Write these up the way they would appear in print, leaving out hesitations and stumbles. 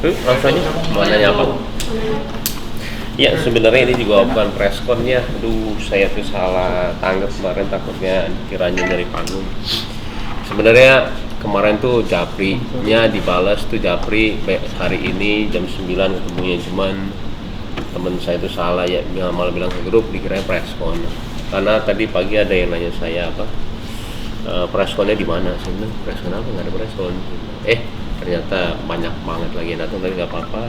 Rasanya mau nanya apa? Ya sebenarnya ini juga bukan preskon ya. Aduh, saya tuh salah tanggap kemarin, takutnya kiranya dari panggung. Sebenarnya kemarin tuh Japri-nya dibalas tuh Japri hari ini jam 9 ketemunya, cuman temen saya itu salah ya, malah bilang ke grup dikirain preskon. Karena tadi pagi ada yang nanya saya apa, preskonnya di mana? Saya bilang preskon apa, nggak ada preskon. Ternyata banyak banget lagi yang datang, tapi nggak apa-apa.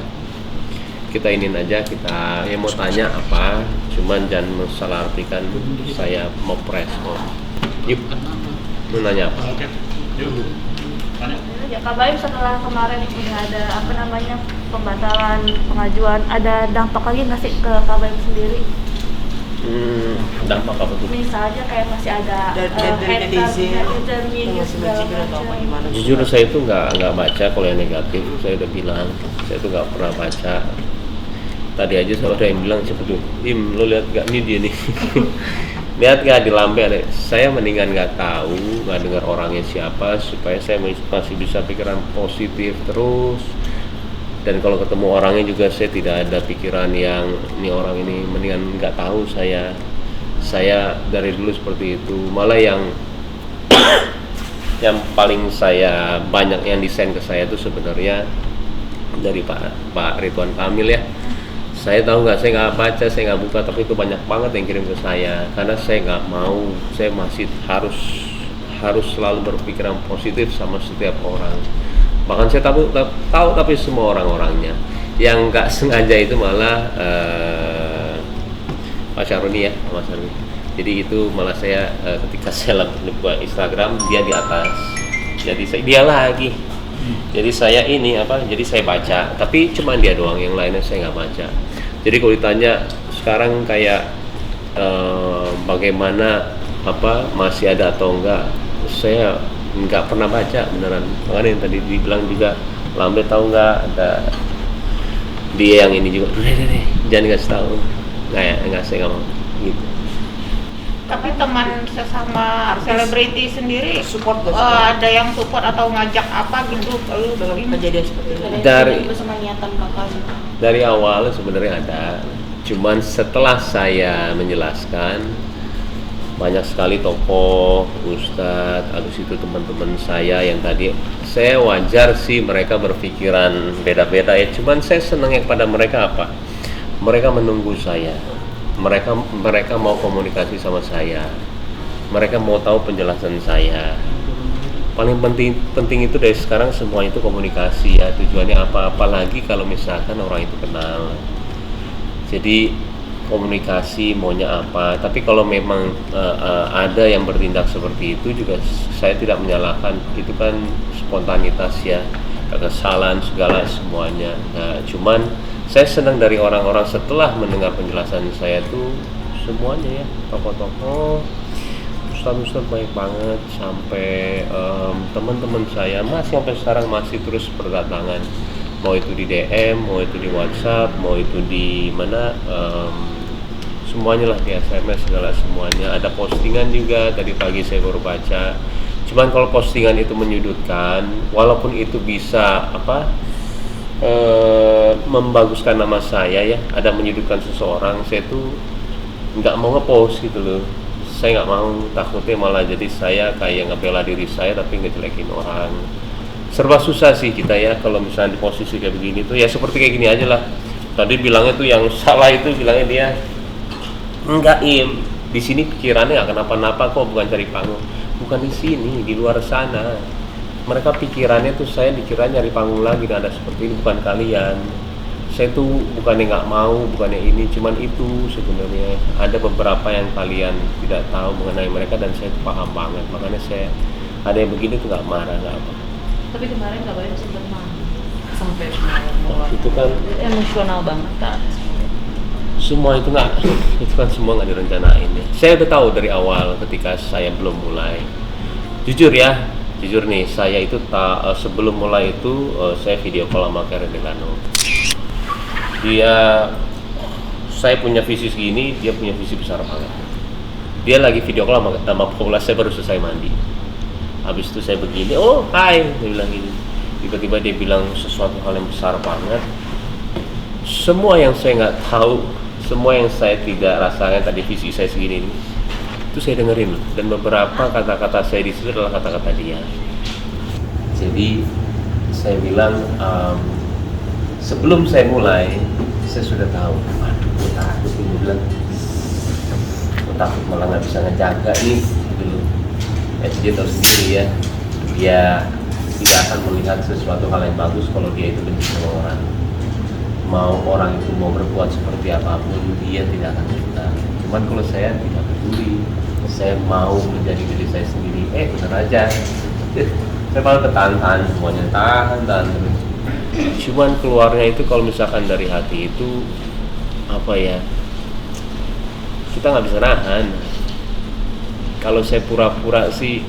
Kita inin aja, kita yang mau tanya apa, cuman jangan salah artikan saya mau preskon. Yuk, lu nanya apa? Ya Kak Baim, setelah kemarin udah ada pembatalan pengajuan, ada dampak lagi nggak sih ke Kak Baim sendiri? Dampak apa tuh? Misalnya kayak masih ada Jujur saya itu nggak baca kalau yang negatif. Saya udah bilang saya itu nggak pernah baca. Tadi aja ada yang bilang seperti lo lihat gak nih dia nih lihat gak di lampe ada. Saya mendingan nggak tahu, nggak dengar orangnya siapa, supaya saya masih bisa pikiran positif terus. Dan kalau ketemu orangnya juga saya tidak ada pikiran yang ini orang ini, mendingan nggak tahu. Saya dari dulu seperti itu. Malah yang paling saya banyak yang desain ke saya itu sebenarnya dari Pak Ridwan Kamil ya. Saya tahu nggak, saya nggak baca, saya nggak buka, tapi itu banyak banget yang kirim ke saya. Karena saya nggak mau, saya masih harus selalu berpikiran positif sama setiap orang. Bahkan saya tahu tapi semua orang-orangnya. Yang nggak sengaja itu malah Pak Syaroni ya, Mas Syaroni. Jadi itu malah saya ketika saya buka Instagram dia di atas. Jadi dia lagi. Jadi saya jadi saya baca, tapi cuma dia doang, yang lainnya saya nggak baca. Jadi kalau ditanya sekarang kayak bagaimana masih ada atau enggak, saya nggak pernah baca beneran. Makanya yang tadi dibilang juga Lambe tahu nggak ada dia yang ini juga, deh jangan kasih tahu, nggak saya nggak mau gitu. Tapi teman sesama selebriti sendiri support ada yang support atau ngajak apa gitu kalau dalam kejadian seperti ini? Dari awal sebenarnya ada, cuman setelah saya menjelaskan banyak sekali tokoh, ustadz, habis itu teman-teman saya yang tadi, saya wajar sih mereka berpikiran beda-beda ya, cuman saya senangnya kepada mereka apa? Mereka menunggu saya. Mereka mau komunikasi sama saya, mereka mau tahu penjelasan saya. Paling penting itu dari sekarang semua itu komunikasi ya, tujuannya apa, apalagi kalau misalkan orang itu kenal. Jadi komunikasi maunya apa. Tapi kalau memang ada yang bertindak seperti itu juga saya tidak menyalahkan, itu kan spontanitas ya, kesalahan segala semuanya. Nah, cuman saya senang dari orang-orang setelah mendengar penjelasan saya tuh semuanya ya, tokoh-tokoh, ustaz-ustaz baik banget, sampai teman-teman saya masih sampai sekarang masih terus berdatangan, mau itu di DM, mau itu di WhatsApp, mau itu di mana, semuanya lah, di SMS segala semuanya. Ada postingan juga tadi pagi saya baru baca. Cuman kalau postingan itu menyudutkan, walaupun itu bisa membaguskan nama saya ya, ada menyudutkan seseorang, saya tuh nggak mau ngepost gitu loh. Saya nggak mau, takutnya malah jadi saya kayak ngebela diri saya tapi ngejelekin orang. Serba susah sih kita ya kalau misalnya di posisi kayak begini tuh ya, seperti kayak gini aja lah. Tadi bilangnya tuh yang salah itu bilangnya dia enggak, di sini pikirannya nggak kenapa-napa kok, bukan cari panggung. Bukan di sini, di luar sana. Mereka pikirannya tuh saya dikira nyari panggung lagi, dan ada seperti ini, bukan kalian. Saya tuh bukannya nggak mau, bukannya ini, cuman itu sebenarnya ada beberapa yang kalian tidak tahu mengenai mereka, dan saya tuh paham banget. Makanya saya ada yang begini tuh nggak marah, nggak apa. Tapi kemarin Kak Baim sempat Sampai Itu kan emosional banget Kak. semua itu kan semua nggak direncanain ya. Saya udah tahu dari awal ketika saya belum mulai. Jujur nih, saya itu sebelum mulai itu saya video call sama Karen Delano. Saya punya visi segini, dia punya visi besar banget. Dia lagi video call sama Paula, saya baru selesai mandi. Habis itu saya begini, oh hai, dia bilang gini. tiba-tiba dia bilang sesuatu hal yang besar banget. Semua yang saya nggak tahu, semua yang saya tidak rasakan, tadi visi saya segini ini, itu saya dengerin. Dan beberapa kata-kata saya di situ adalah kata-kata dia. Jadi saya bilang, sebelum saya mulai, saya sudah tahu. Waduh, gue takut ini, bilang, gue takut malah nggak bisa ngejaga nih, gitu. Dia tahu sendiri ya, dia tidak akan melihat sesuatu hal yang bagus kalau dia itu benci sama orang. Mau orang itu mau berbuat seperti apapun, dia tidak akan suka. Cuman kalau saya tidak peduli, saya mau menjadi diri saya sendiri. Bener aja. Saya malah ketahan semuanya, tahan terus. Cuman keluarnya itu kalau misalkan dari hati itu apa ya? Kita nggak bisa nahan. Kalau saya pura-pura sih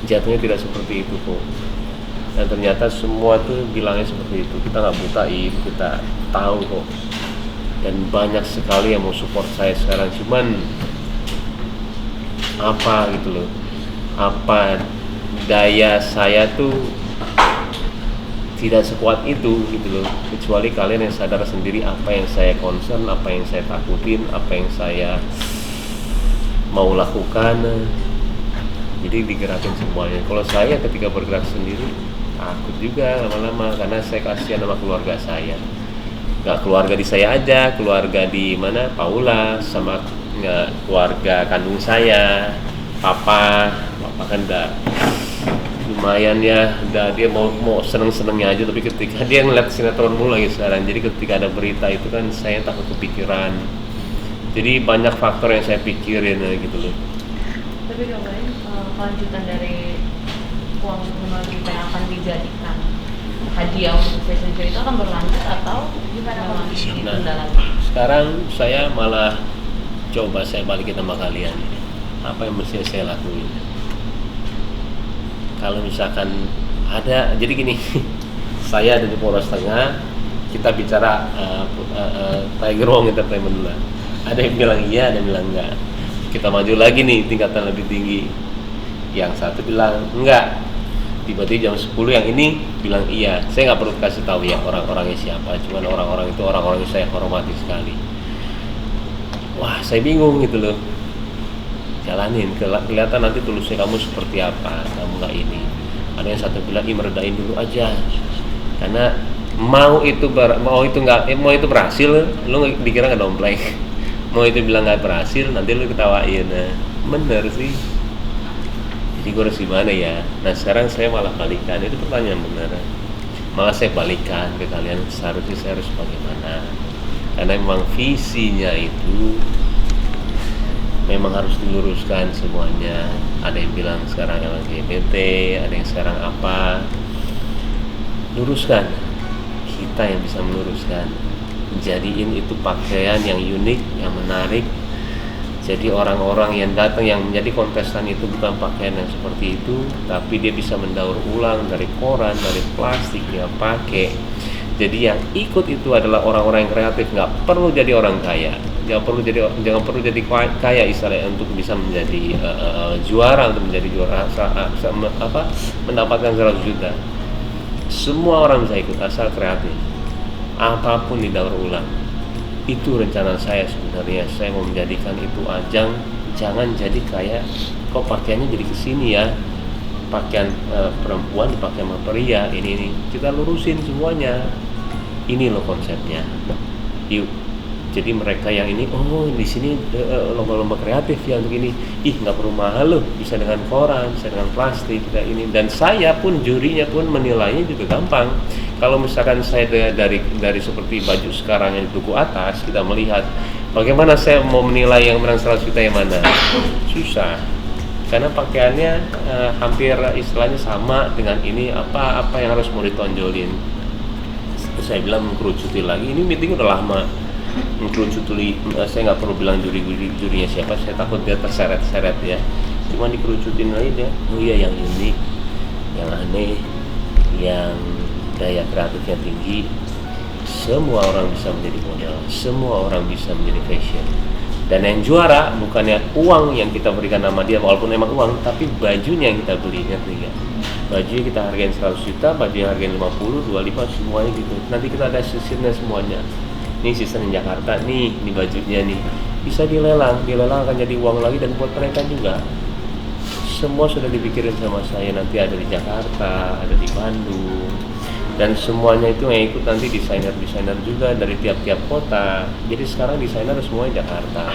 jatuhnya tidak seperti itu kok. Dan ternyata semua tuh bilangnya seperti itu. Kita nggak butain, kita tahu kok. Dan banyak sekali yang mau support saya sekarang. Cuman apa gitu loh, apa daya saya tuh tidak sekuat itu gitu loh. Kecuali kalian yang sadar sendiri apa yang saya concern, apa yang saya takutin, apa yang saya mau lakukan. Jadi digerakin semuanya. Kalau saya ketika bergerak sendiri takut juga lama-lama, karena saya kasihan sama keluarga saya. Gak keluarga di saya aja, keluarga di mana, Paula, sama keluarga kandung saya, papa kan udah lumayan ya, udah dia mau seneng-senengnya aja. Tapi ketika dia ngeliat sinetron mulu lagi sekarang, jadi ketika ada berita itu kan saya takut kepikiran. Jadi banyak faktor yang saya pikirin gitu loh. Tapi kabarnya kelanjutan dari uang 5 juta yang akan dijadikan hadiah untuk fashion show itu akan berlanjut atau gimana kondisi ditunda lagi? Sekarang saya malah coba saya balikin sama kalian, apa yang mesti saya lakuin. Kalau misalkan ada, jadi gini, saya ada di Polres Tengah, kita bicara Tiger Wong Entertainment dulu. Ada yang bilang iya, ada yang bilang enggak. Kita maju lagi nih, tingkatan lebih tinggi. Yang satu bilang enggak, tiba-tiba jam 10 yang ini bilang iya. Saya nggak perlu kasih tahu ya orang-orangnya siapa, cuman orang-orang itu orang-orang yang saya hormati sekali. Wah, saya bingung gitu loh. Jalanin, kelihatan nanti tulusnya kamu seperti apa, kamu nggak ini. Ada yang satu bilang, meredain dulu aja, karena mau itu berhasil, lu dikira nggak dompleng. Mau itu bilang nggak berhasil, nanti lu ketawain. Nah, bener sih. Jadi gue harus gimana ya? Nah sekarang saya malah balikan, itu pertanyaan benar. Malah saya balikan ke kalian, seharusnya saya harus bagaimana? Karena memang visinya itu memang harus diluruskan semuanya. Ada yang bilang sekarang LGBT, ada yang sekarang apa. Luruskan, kita yang bisa meluruskan. Jadiin itu pakaian yang unik, yang menarik. Jadi orang-orang yang datang, yang menjadi kontestan itu bukan pakaian yang seperti itu, tapi dia bisa mendaur ulang dari koran, dari plastik dia pakai. Jadi yang ikut itu adalah orang-orang yang kreatif, nggak perlu jadi orang kaya, jangan perlu jadi kaya istilahnya untuk bisa menjadi juara, untuk menjadi juara mendapatkan 100 juta. Semua orang bisa ikut asal kreatif, apapun didaur ulang. Itu rencana saya sebenarnya. Saya mau menjadikan itu ajang, jangan jadi kayak kok pakaiannya jadi kesini ya, pakaian perempuan dipakai sama pria, ini kita lurusin semuanya. Ini loh konsepnya. Yuk, jadi mereka yang ini, oh di sini lomba-lomba kreatif ya untuk ini, nggak perlu mahal loh, bisa dengan koran, bisa dengan plastik, kita ini. Dan saya pun jurinya pun menilainya juga gampang. Kalau misalkan saya dari seperti baju sekarang yang di duku atas, kita melihat bagaimana saya mau menilai yang menang 100 juta yang mana, susah. Karena pakaiannya hampir istilahnya sama dengan ini, apa yang harus mau ditonjolin. Saya bilang mengkerucuti lagi, ini meeting udah lama. Mengkerucuti, saya nggak perlu bilang jurinya siapa, saya takut dia terseret-seret ya. Cuma dikerucutin lagi dia, oh iya yang unik, yang aneh, yang daya kreatifnya tinggi. Semua orang bisa menjadi model, semua orang bisa menjadi fashion. Dan yang juara bukannya uang yang kita berikan nama dia, walaupun emang uang, tapi bajunya yang kita beli, ngerti gak? baju kita hargain 100 juta, baju yang hargain 50, 25 semuanya gitu. Nanti kita ada sisirnya semuanya. Ini season Jakarta nih, ini bajunya nih. Bisa dilelang akan jadi uang lagi dan buat mereka juga. Semua sudah dipikirin sama saya, nanti ada di Jakarta, ada di Bandung. Dan semuanya itu yang ikut nanti desainer-desainer juga dari tiap-tiap kota. Jadi sekarang desainer semuanya Jakarta.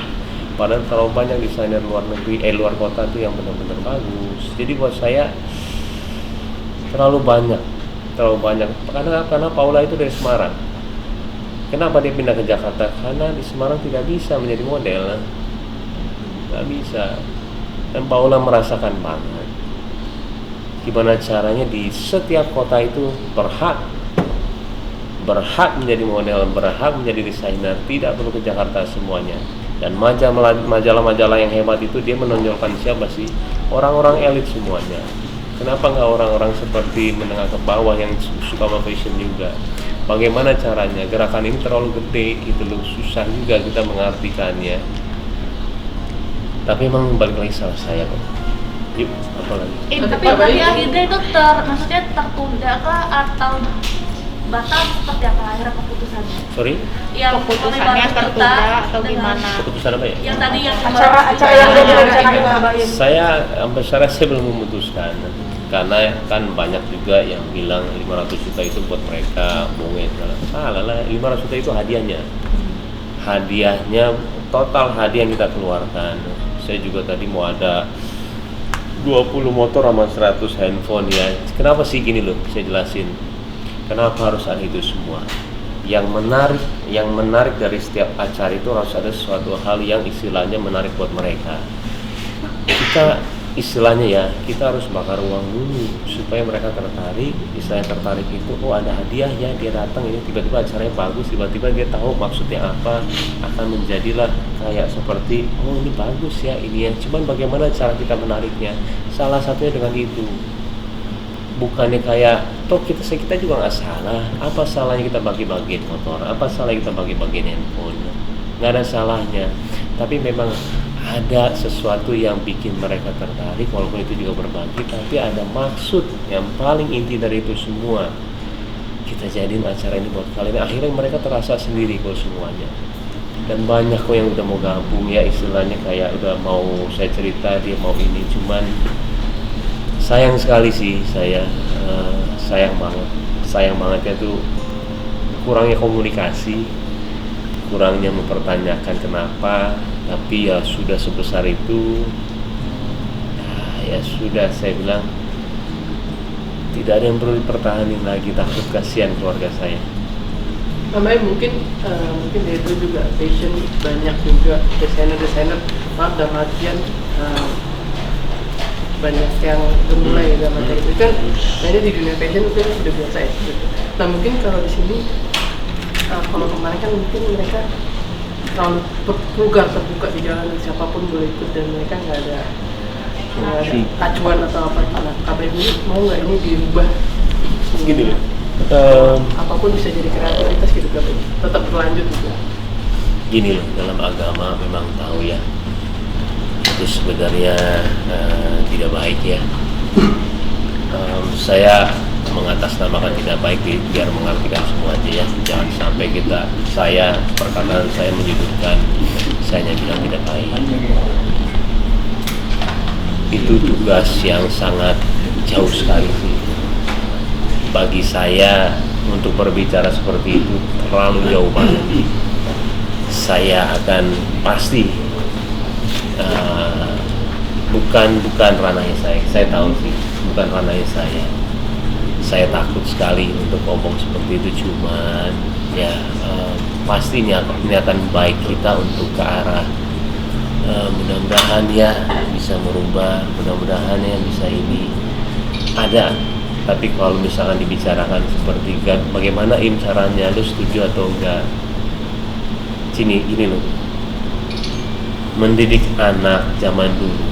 Padahal terlalu banyak desainer luar negeri, luar kota tuh yang benar-benar bagus. Jadi buat saya terlalu banyak. Karena Paula itu dari Semarang. Kenapa dia pindah ke Jakarta? Karena di Semarang tidak bisa menjadi model, nggak bisa. Dan Paula merasakan banget gimana caranya di setiap kota itu berhak menjadi model, berhak menjadi desainer, tidak perlu ke Jakarta semuanya. Dan majalah-majalah yang hebat itu dia menonjolkan siapa sih? Orang-orang elit semuanya. Kenapa nggak orang-orang seperti menengah ke bawah yang suka sama fashion juga? Bagaimana caranya? Gerakan ini terlalu gede, itu loh, susah juga kita mengartikannya. Tapi emang balik lagi salah saya kok. Yuk, apa lagi? Tapi tadi akhirnya itu maksudnya tertunda kah atau batal seperti apa akhirnya keputusannya? Sorry? Yang Keputusannya tertunda atau gimana? Keputusan apa ya? Yang tadi yang acara yang udah direncanain. Saya sampai sekarang saya belum memutuskan. Karena kan banyak juga yang bilang 500 juta itu buat mereka mungkin salah lah. 500 juta itu hadiahnya, total hadiah yang kita keluarkan. Saya juga tadi mau ada 20 motor sama 100 handphone ya. Kenapa sih gini loh, saya jelasin kenapa harus ada itu semua. Yang menarik dari setiap acara itu harus ada sesuatu hal yang istilahnya menarik buat mereka. Kita harus bakar uang dulu supaya mereka tertarik. Istilahnya tertarik itu, oh ada hadiah ya, dia datang ini tiba-tiba acaranya bagus, tiba-tiba dia tahu maksudnya apa, akan menjadilah kayak seperti oh ini bagus ya ini ya. Cuman bagaimana cara kita menariknya? Salah satunya dengan itu. Bukannya kayak toh kita juga nggak salah. Apa salahnya kita bagi-bagiin motor? Apa salahnya kita bagi-bagiin handphone? Nggak ada salahnya. Tapi memang ada sesuatu yang bikin mereka tertarik, walaupun itu juga berbagi, tapi ada maksud yang paling inti dari itu semua. Kita jadiin acara ini buat kalian, akhirnya mereka terasa sendiri kok semuanya. Dan banyak kok yang udah mau gabung ya, istilahnya kayak udah mau saya cerita dia mau ini, cuman sayang sekali sih sayang bangetnya tuh kurangnya komunikasi, kurangnya mempertanyakan kenapa. Tapi ya sudah sebesar itu, ya sudah, saya bilang tidak ada yang perlu dipertahanin lagi, takut kasihan keluarga saya. Namanya mungkin dari itu juga fashion banyak juga desainer maaf dalam artian banyak yang bermulai dalam artian itu kan, nah di dunia fashion itu sudah biasa ya. Nah mungkin kalau di sini kalau kemarin kan mungkin mereka terlalu terbuka di jalan, siapapun boleh ikut dan mereka nggak ada acuan atau apa. Nah, KBM ini mau nggak ini dirubah? Gini, apapun bisa jadi kreativitas gitu, KBM tetap berlanjut gitu. Gini loh, dalam agama memang tahu ya, itu sebenarnya tidak baik ya. Saya mengatasnamakan tidak baik biar mengartikan semua aja ya, jangan sampai perkataan saya menyudutkan, saya hanya bilang tidak baik. Itu tugas yang sangat jauh sekali sih bagi saya untuk berbicara seperti itu, terlalu jauh banget. Saya akan pasti bukan ranahnya saya tahu sih bukan ranahnya saya takut sekali untuk ngomong seperti itu, cuman ya pasti niatan baik kita untuk ke arah mudah-mudahan ya bisa merubah, mudah-mudahan ya bisa ini ada. Tapi kalau misalkan dibicarakan seperti bagaimana caranya, lu setuju atau enggak? Gini loh, mendidik anak zaman dulu,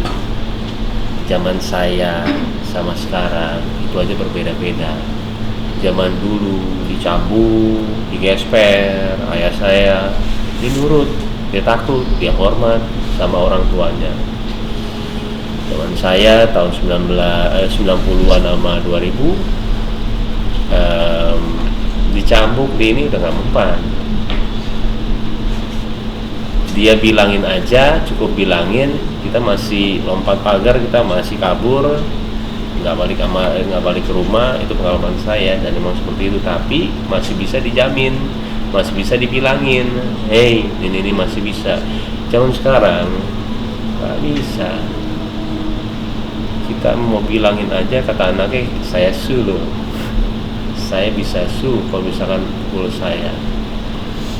zaman saya sama sekarang itu aja berbeda-beda. Zaman dulu dicambuk, digesper, ayah saya dia nurut, dia takut, dia hormat sama orang tuanya. Teman saya tahun 90-an sama 2000 dicambuk di ini udah nggak mempan. Dia bilangin aja, cukup bilangin, kita masih lompat pagar, kita masih kabur, nggak balik ke rumah. Itu pengalaman saya dan memang seperti itu. Tapi masih bisa dijamin, masih bisa dibilangin, hey ini masih bisa. Zaman sekarang nggak bisa. Kita mau bilangin aja, kata anaknya, saya su loh, saya bisa su kalau misalkan pukul saya.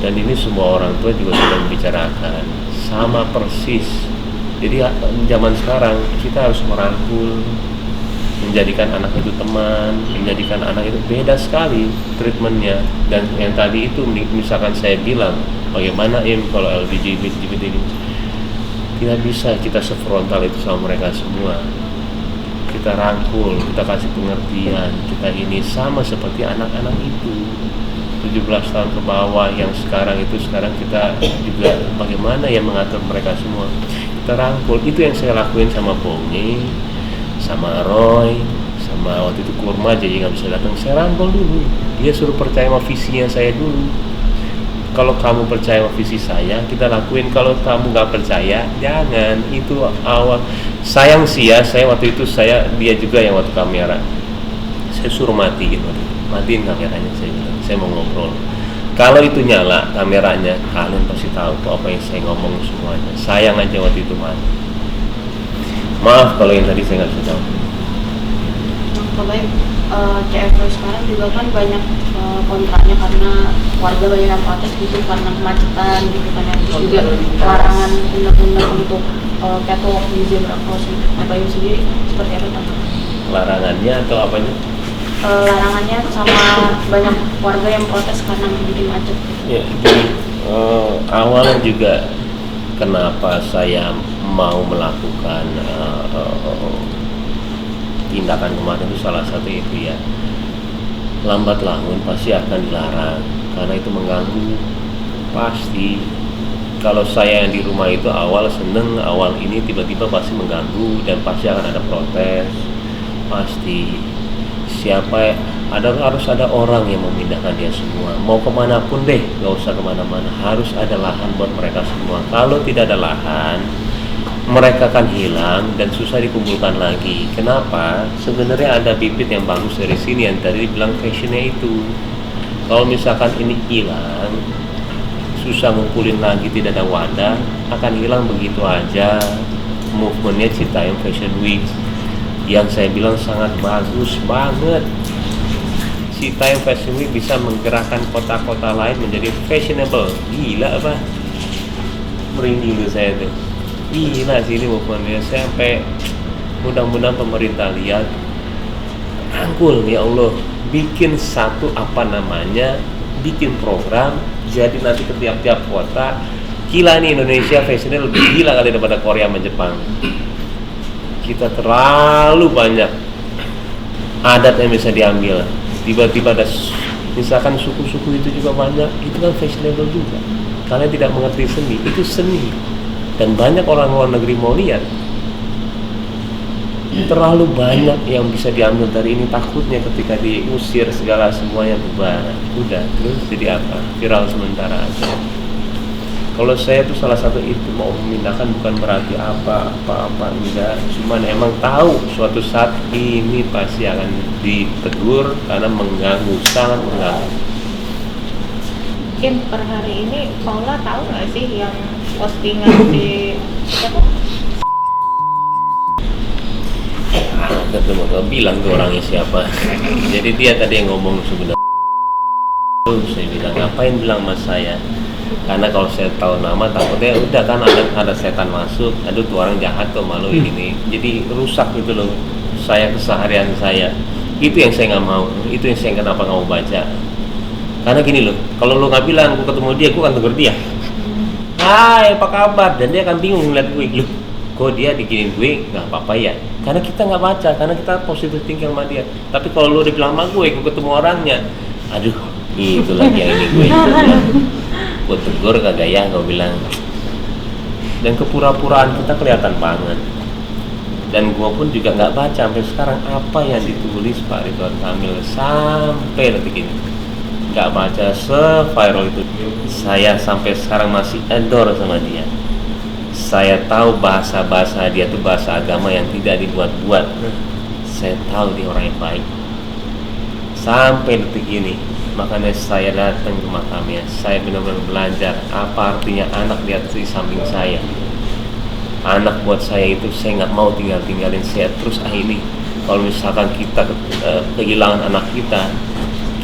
Dan ini semua orang tua juga sudah membicarakan sama persis. Jadi zaman sekarang kita harus merangkul, menjadikan anak itu teman, menjadikan anak itu beda sekali treatmentnya. Dan yang tadi itu misalkan saya bilang bagaimana kalau LGBT ini, tidak bisa kita sefrontal itu sama mereka semua. Kita rangkul, kita kasih pengertian, kita ini sama seperti anak-anak itu 17 tahun ke bawah yang sekarang kita juga bagaimana ya mengatur mereka semua. Kita rangkul, itu yang saya lakuin sama Bongi, sama Roy, sama waktu itu Kurma jadi nggak bisa datang. Saya rangkul dulu, dia suruh percaya sama visinya saya dulu. Kalau kamu percaya sama visi saya, kita lakuin. Kalau kamu nggak percaya, jangan. Itu awal. Sayang sih ya, saya waktu itu dia juga yang waktu kamera, saya suruh matiin waktu itu. Matiin kameranya, saya bilang, saya mau ngobrol. Kalau itu nyala kameranya, kalian pasti tahu kok apa yang saya ngomong semuanya. Sayang aja waktu itu mati. Maaf kalau yang tadi saya nggak bisa jawab. Baik, CFW sekarang juga kan banyak kontraknya karena warga banyak yang protes gitu karena kemacetan gitu kan, yang juga larangan undang-undang untuk catwalk di zebra crossing. Apa itu sendiri seperti apa Pak? Larangannya atau apanya? Larangannya sama banyak warga yang protes karena bikin macet. Ya, jadi awalnya juga kenapa saya mau melakukan tindakan kemarin itu salah satu itu ya, lambat laun pasti akan dilarang karena itu mengganggu pasti. Kalau saya yang di rumah itu awal seneng, awal ini tiba-tiba pasti mengganggu dan pasti akan ada protes pasti. Harus ada orang yang memindahkan dia semua, mau kemanapun deh, nggak usah kemana-mana, harus ada lahan buat mereka semua. Kalau tidak ada lahan, mereka akan hilang dan susah dikumpulkan lagi. Kenapa? Sebenarnya ada bibit yang bagus dari sini yang tadi dibilang fashionnya itu. Kalau misalkan ini hilang, susah ngumpulin lagi, tidak ada wadah, akan hilang begitu aja. Movementnya Citayam Fashion Week yang saya bilang sangat bagus banget. Citayam Fashion Week bisa menggerakkan kota-kota lain menjadi fashionable. Gila apa? Merinding tuh saya tuh. Gila sih ini movementnya. Saya sampai mudah-mudahan pemerintah lihat, rangkul ya Allah, bikin bikin program, jadi nanti ke tiap-tiap kota. Gila nih, Indonesia fashionnya lebih gila kali daripada Korea sama Jepang. Kita terlalu banyak adat yang bisa diambil. Tiba-tiba ada misalkan suku-suku itu juga banyak, itu kan fashionable juga. Kalian tidak mengerti seni, itu seni. Dan banyak orang luar negeri mau lihat. Terlalu banyak yang bisa diambil dari ini, takutnya ketika diusir segala semuanya bubar. Udah, terus jadi apa? Viral sementara aja. Kalau saya tuh salah satu itu mau memindahkan bukan berarti apa-apa enggak, cuman emang tahu suatu saat ini pasti akan ditegur karena mengganggu, sangat mengganggu. Mungkin per hari ini Paula tahu nggak sih yang postingan di siapa? Ketemu bilang tuh orangnya siapa. Jadi dia tadi yang ngomong sebenarnya. Saya bilang ngapain bilang sama saya? Karena kalau saya tahu nama takutnya udah kan ada setan masuk, aduh tuh orang jahat tuh malu ini, jadi rusak gitu loh saya keseharian saya. Itu yang saya nggak mau, itu yang saya kenapa nggak mau baca. Karena gini loh, kalau lo nggak bilang gue ketemu dia, gue akan tegur dia. Hai apa kabar, dan dia akan bingung ngeliat gue, loh kok dia diginin gue, nggak apa-apa ya. Karena kita nggak baca, karena kita positif thinking sama dia. Tapi kalau lo udah bilang sama gue ketemu orangnya, aduh itu lagi yang ini gue gue tegur kagak ya, gue bilang. Dan kepura-puraan kita kelihatan banget. Dan gue pun juga nggak baca sampai sekarang apa yang ditulis Pak Ridwan Kamil sampai detik ini. Nggak baca, se-viral itu. Saya sampai sekarang masih adore sama dia. Saya tahu bahasa-bahasa dia itu bahasa agama yang tidak dibuat-buat. Saya tahu dia orang yang baik. Sampai detik ini, makanya saya datang ke makamnya. Saya benar-benar belajar apa artinya anak di atas di samping saya. Anak buat saya itu saya nggak mau tinggalin saya terus. Ini kalau misalkan kita kehilangan anak kita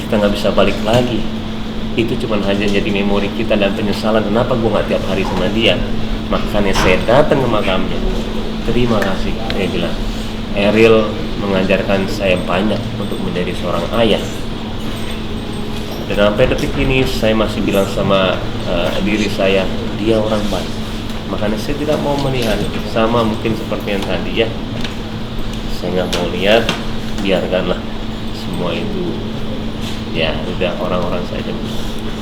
nggak bisa balik lagi. Itu cuma hanya jadi memori kita dan penyesalan kenapa gue nggak tiap hari sama dia. Makanya saya datang ke makamnya. Terima kasih, saya bilang. Eril mengajarkan saya banyak untuk menjadi seorang ayah. Dan sampai detik ini saya masih bilang sama diri saya, dia orang baik. Makanya saya tidak mau melihat. Sama mungkin seperti yang tadi ya, saya nggak mau lihat. Biarkanlah semua itu, ya udah orang-orang saja.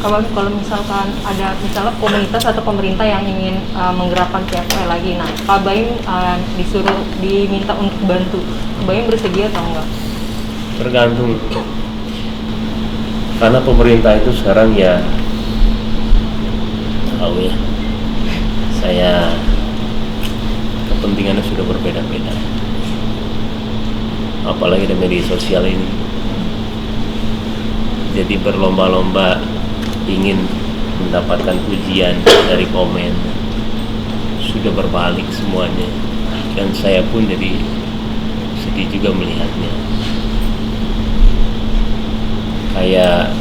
Kalau misalkan ada misalnya komunitas atau pemerintah yang ingin menggerakkan CFW lagi, nah Pak Baim diminta untuk bantu, Pak Baim bersedia atau enggak? Tergantung, karena pemerintah itu sekarang ya tahu ya, saya kepentingannya sudah berbeda-beda, apalagi di media sosial ini. Jadi berlomba-lomba ingin mendapatkan pujian dari komen, sudah berbalik semuanya, dan saya pun jadi sedih juga melihatnya. Kayak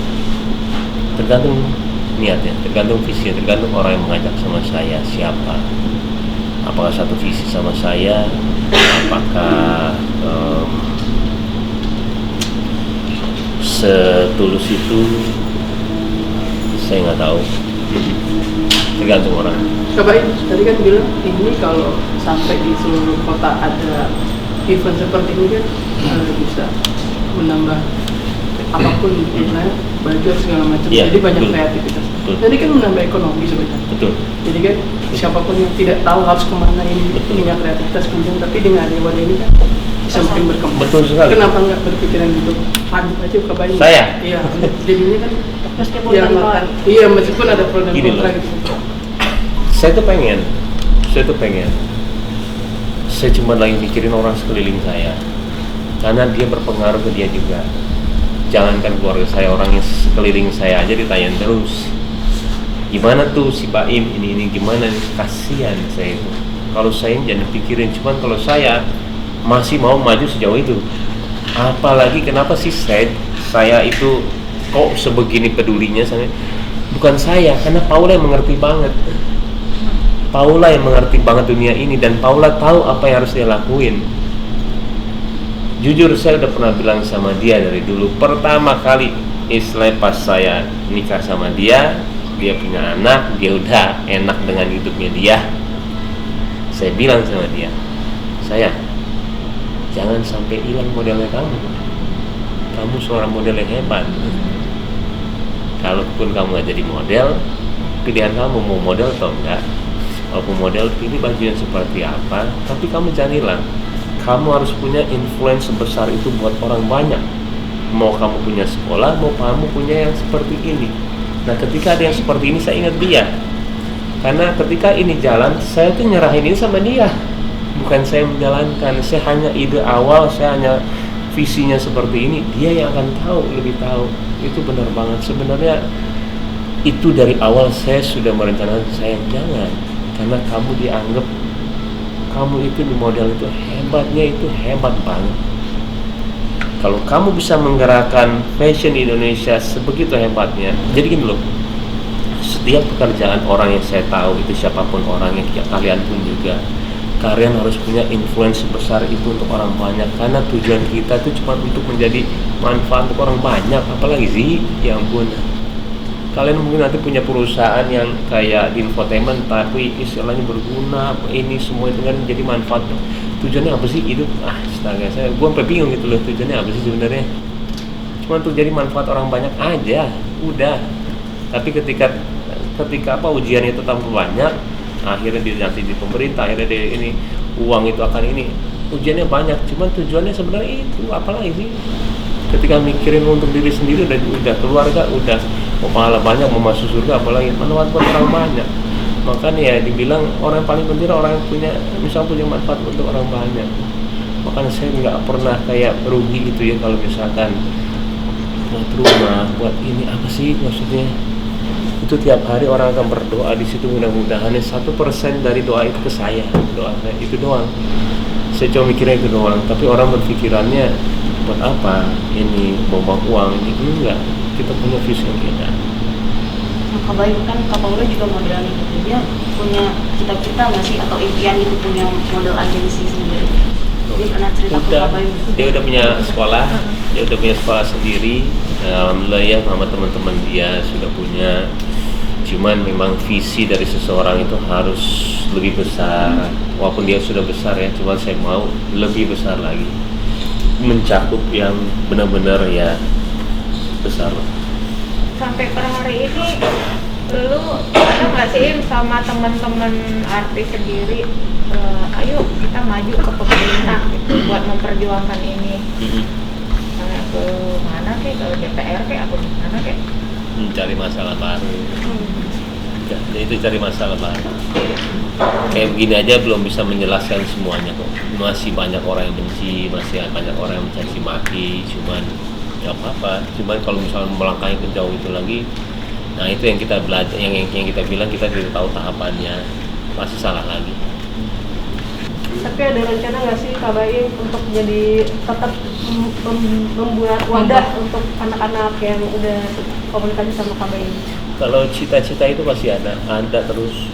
tergantung niatnya, tergantung visi, tergantung orang yang mengajak sama saya siapa. Apakah satu visi sama saya, apakah setulus itu, saya nggak tahu. Tergantung orang. Kabain tadi kan bilang ini kalau sampai di seluruh kota ada event seperti ini kan bisa menambah apapun misalnya baju segala macam, Ya, jadi banyak betul. kreativitas. Betul. Jadi kan menambah ekonomi sebenarnya. Betul. Jadi kan siapapun yang tidak tahu harus kemana ini Betul. punya kreativitas kunjung, tapi dengan adanya wadah ini kan bisa makin berkembang. Betul sekali. Kenapa nggak berpikiran gitu? Lanjut aja ke Baim. Saya? Iya. Jadinya kan Meskipun ya, tanpa iya meskipun ada pro dan Gini kontra loh. gitu. Saya tuh pengen. Saya cuma lagi mikirin orang sekeliling saya, karena dia berpengaruh ke dia juga. Jangankan keluarga saya, orang yang sekeliling saya aja ditanyain terus, gimana tuh si Baim ini gimana nih, kasihan saya itu. Kalau saya jangan pikirin, cuman kalau saya masih mau maju sejauh itu. Apalagi kenapa sih saya itu kok sebegini pedulinya sama, bukan saya, karena Paula yang mengerti banget. Paula yang mengerti banget dunia ini, dan Paula tahu apa yang harus dia lakuin. Jujur saya udah pernah bilang sama dia dari dulu, pertama kali pas saya nikah sama dia punya anak, dia udah enak dengan hidupnya dia. Saya bilang sama dia, sayang, jangan sampai hilang modelnya kamu. Kamu seorang model yang hebat. Kalaupun kamu gak jadi model, pilihan kamu mau model atau enggak. Walaupun model, pilih baju yang seperti apa, tapi kamu jangan hilang. Kamu harus punya influence sebesar itu buat orang banyak. Mau kamu punya sekolah, mau kamu punya yang seperti ini. Nah, ketika ada yang seperti ini, saya ingat dia. Karena ketika ini jalan, saya tuh nyerahin ini sama dia. Bukan saya menjalankan, saya hanya ide awal, saya hanya visinya seperti ini. Dia yang akan tahu, lebih tahu. Itu benar banget. Sebenarnya itu dari awal saya sudah merencanakan, saya jangan. Karena kamu dianggap, kamu itu di model itu hebatnya, itu hebat banget. Kalau kamu bisa menggerakkan fashion di Indonesia sebegitu hebatnya, jadi gini loh, setiap pekerjaan orang yang saya tahu itu siapapun orangnya, kalian pun juga, kalian harus punya influence besar itu untuk orang banyak. Karena tujuan kita itu cuma untuk menjadi manfaat untuk orang banyak. Apalagi sih, ya ampun, kalian mungkin nanti punya perusahaan yang kayak di infotainment tapi istilahnya berguna, ini semua itu kan jadi manfaat. Tujuannya apa sih itu? Astaga, gue sampai bingung gitu loh, tujuannya apa sih sebenarnya? Cuma untuk jadi manfaat orang banyak aja, udah. Tapi ketika ujiannya itu tambah banyak, akhirnya nanti di pemerintah, akhirnya ini uang itu akan ini, ujiannya banyak, cuman tujuannya sebenarnya itu apalagi sih, ketika mikirin untuk diri sendiri udah keluarga, udah pahala banyak mau masuk surga, apalagi manfaat buat orang banyak. Makanya ya dibilang orang yang paling penting orang yang punya manfaat untuk orang banyak. Makanya saya nggak pernah kayak rugi gitu ya kalau misalkan buat rumah, buat ini apa sih maksudnya. Itu tiap hari orang akan berdoa di situ, mudah-mudahan 1% dari doa itu ke saya, doa saya itu doang. Saya cuma mikirnya itu doang, tapi orang berpikirannya buat apa ini bawa uang itu enggak. Kita punya visi yang beda. Nah, kan Kak Paula juga modelan gitu, dia punya cita-cita nggak sih atau impian gitu punya model agensi sendiri? Dia pernah cerita ke Kak Bayu. Dia udah punya sekolah, sendiri. Alhamdulillah ya, sama teman-teman dia sudah punya. Cuman memang visi dari seseorang itu harus lebih besar. Walaupun dia sudah besar ya, cuman saya mau lebih besar lagi, mencakup yang benar-benar ya besar. Sampai per hari ini lu ada nggak sih sama teman-teman artis sendiri, ayo kita maju ke pemerintah gitu buat memperjuangkan ini, ke mana kek, ke DPR kek, aku di mana kek? Mencari masalah baru. Ya, itu cari masalah baru. Kayak begini aja belum bisa menjelaskan semuanya kok. Masih banyak orang yang benci, masih banyak orang yang mencaci maki. Cuman ya apa-apa. Cuman kalau misalnya melangkahi ke jauh itu lagi, nah itu yang kita belajar, yang kita bilang kita tidak tahu tahapannya, pasti salah lagi. Tapi ada rencana nggak sih Kak Bayu untuk jadi tetap membuat wadah untuk anak-anak yang udah komunikasi sama Kak Bayu? Kalau cita-cita itu pasti ada terus.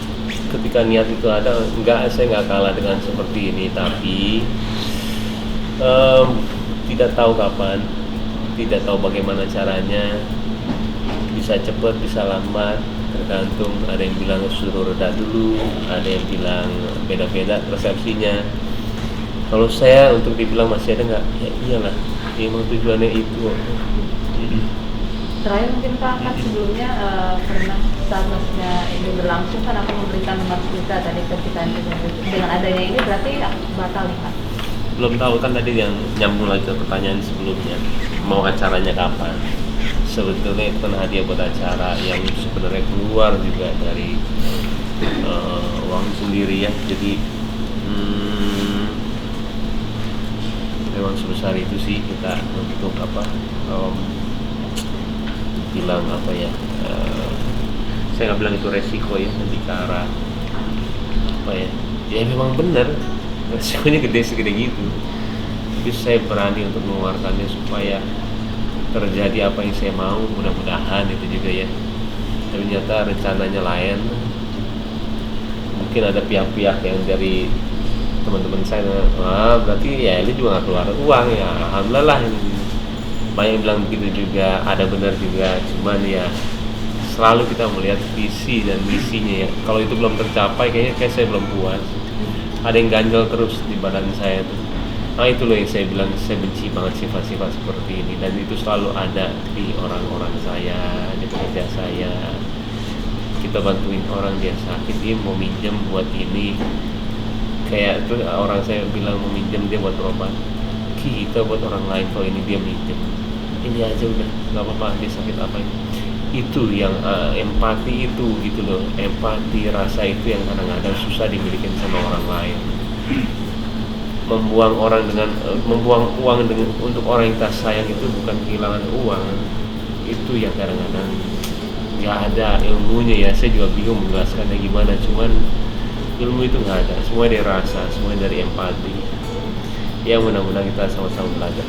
Ketika niat itu ada, saya nggak kalah dengan seperti ini, tapi tidak tahu kapan, tidak tahu bagaimana caranya, bisa cepat, bisa lambat, tergantung. Ada yang bilang suruh reda dulu, ada yang bilang beda-beda persepsinya. Kalau saya untuk dibilang masih ada nggak? Ya iyalah, emang tujuannya itu. Terakhir mungkin Pak, kan sebelumnya pernah saat masnya ini berlangsung kan akan memberikan 4 juta tadi ke kita. Dengan adanya ini berarti batal nih Pak? Belum tahu, kan tadi yang nyambung lagi ke pertanyaan sebelumnya, mau acaranya kapan. Sebetulnya itu kan hadiah buat acara yang sebenarnya keluar juga dari uang sendiri ya. Jadi memang sebesar itu sih kita untuk bilang apa ya, saya nggak bilang itu resiko ya, lebih ke arah apa ya memang benar resikonya gede segede gitu, tapi saya berani untuk mengeluarkannya supaya terjadi apa yang saya mau, mudah-mudahan itu juga ya. Tapi ternyata rencananya lain, mungkin ada pihak-pihak yang dari teman-teman saya, berarti ya ini juga nggak keluar uang ya. Alhamdulillah, banyak yang bilang begitu juga, ada benar juga. Cuman ya selalu kita melihat visi dan misinya ya. Kalau itu belum tercapai, kayaknya saya belum puas. Ada yang ganjel terus di badan saya tuh. Nah itu loh yang saya bilang, saya benci banget sifat-sifat seperti ini, dan itu selalu ada di orang-orang saya, di pekerja saya. Kita bantuin orang, dia sakit, dia mau minjem buat ini. Kayak itu orang saya bilang mau minjem, dia buat berobat. Kita buat orang lain, kalau ini dia minjem, ini aja udah nggak apa-apa, dia sakit apa ini. Itu yang empati itu gitu loh, empati, rasa itu yang kadang-kadang susah dimiliki sama orang lain. Membuang uang untuk orang yang kita sayang itu bukan kehilangan uang, itu yang kadang-kadang nggak ada ilmunya ya. Saya juga bingung menjelaskannya gimana, cuman ilmu itu nggak ada, semua dari rasa, semua dari empati. Ya mudah-mudahan kita sama-sama belajar.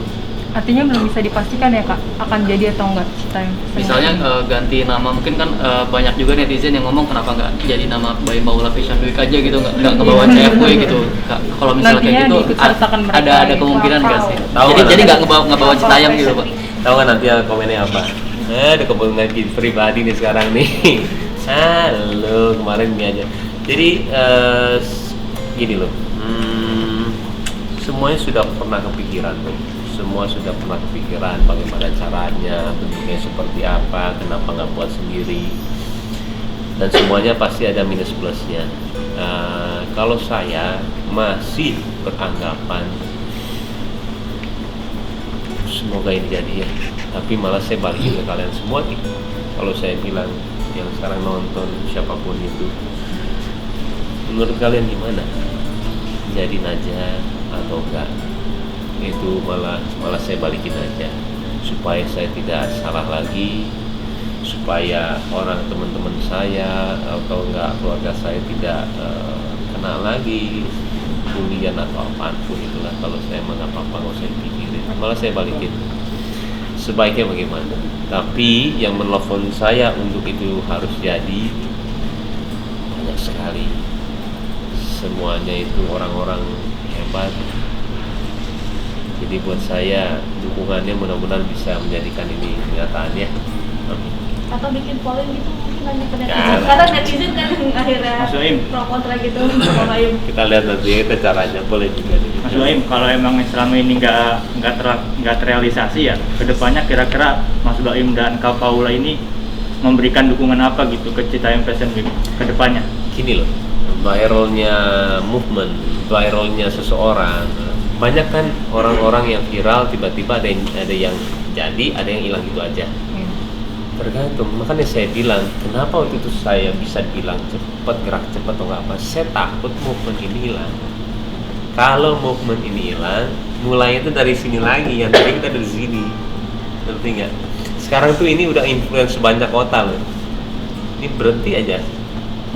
Artinya belum bisa dipastikan ya Kak, akan jadi atau enggak cita yang Misalnya ganti nama, mungkin kan banyak juga netizen yang ngomong kenapa nggak jadi nama Bayu Paula Fashion Week aja gitu, nggak ngebawa CFW gitu. Kalau misalnya kayak gitu, ada kemungkinan nggak sih? Jadi nggak ngebawa Citayam gitu Pak? Tahu kan nanti komennya apa? Ada kepentingan pribadi nih sekarang nih. Halo, kemarin ini aja. Jadi gini loh, semuanya sudah pernah kepikiran tuh. Semua sudah pernah kepikiran bagaimana caranya, bentuknya seperti apa, kenapa nggak buat sendiri, dan semuanya pasti ada minus plusnya. kalau saya masih beranggapan semoga ini jadi ya, tapi malah saya balikin ke kalian semua nih. Kalau saya bilang yang sekarang nonton siapapun itu, menurut kalian gimana? Jadi aja atau enggak? Itu malah saya balikin aja supaya saya tidak salah lagi, supaya orang teman-teman saya atau enggak keluarga saya tidak kena lagi bulian atau apapun itulah. Kalau saya menganggap apa nggak usah dipikirin, malah saya balikin. Sebaiknya bagaimana? Tapi yang menelpon saya untuk itu harus jadi banyak sekali. Semuanya itu orang-orang hebat. Jadi buat saya dukungannya mudah-mudahan bisa menjadikan ini kenyataan ya. Amin. Atau bikin polling gitu mungkin banyak ke netizen. Ya. Karena netizen kan akhirnya Mas Waim. pro kontra gitu sama Waim. Kita lihat nanti kita caranya boleh juga. Mas Waim, kalau emang selama ini nggak terrealisasi ya, kedepannya kira-kira Mas Waim dan Kak Paula ini memberikan dukungan apa gitu ke Citayam Fashion Week kedepannya? Gini loh, viralnya movement, viralnya seseorang, banyak kan orang-orang yang viral tiba-tiba ada yang jadi, ada yang hilang gitu aja. Tergantung, makanya saya bilang kenapa waktu itu saya bisa bilang cepat, gerak cepat atau nggak apa, saya takut movement ini hilang. Kalau movement ini hilang, mulainya itu dari sini lagi, yang tadi kita dari sini, ngerti nggak? Sekarang tuh ini udah influence banyak kota loh. Ini berhenti aja,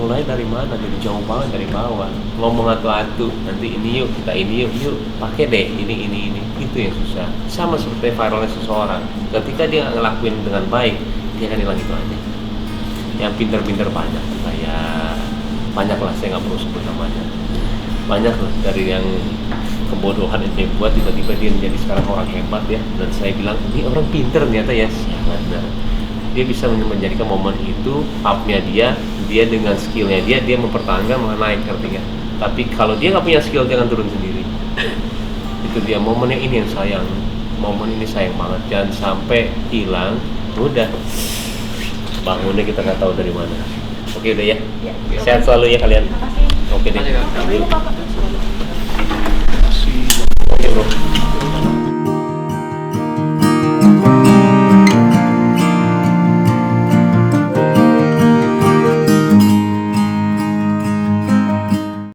mulai dari mana? Dari jauh banget, dari bawah. Ngomong atu-atu, nanti ini yuk, kita ini yuk, pakai deh ini. Itu yang susah. Sama seperti viralnya seseorang. Ketika dia ngelakuin dengan baik, dia akan hilang itu aja. Yang pinter-pinter banyak, kayak banyak lah, saya nggak perlu sebut namanya. Banyak lah dari yang kebodohan yang dia buat, tiba-tiba dia menjadi sekarang orang hebat ya. Dan saya bilang, ini orang pinter ternyata ya. Siapa? Dia bisa menjadikan momen itu, up-nya dia dengan skillnya dia mempertahankan, malah naik, ngerti nggak? Tapi kalau dia nggak punya skill, dia akan turun sendiri. Itu dia momennya, ini yang sayang. Momen ini sayang banget, jangan sampai hilang. Udah, bangunnya kita nggak tahu dari mana. Oke udah ya, sehat selalu ya kalian. Oke deh. Makasih, Kak. Oke bro.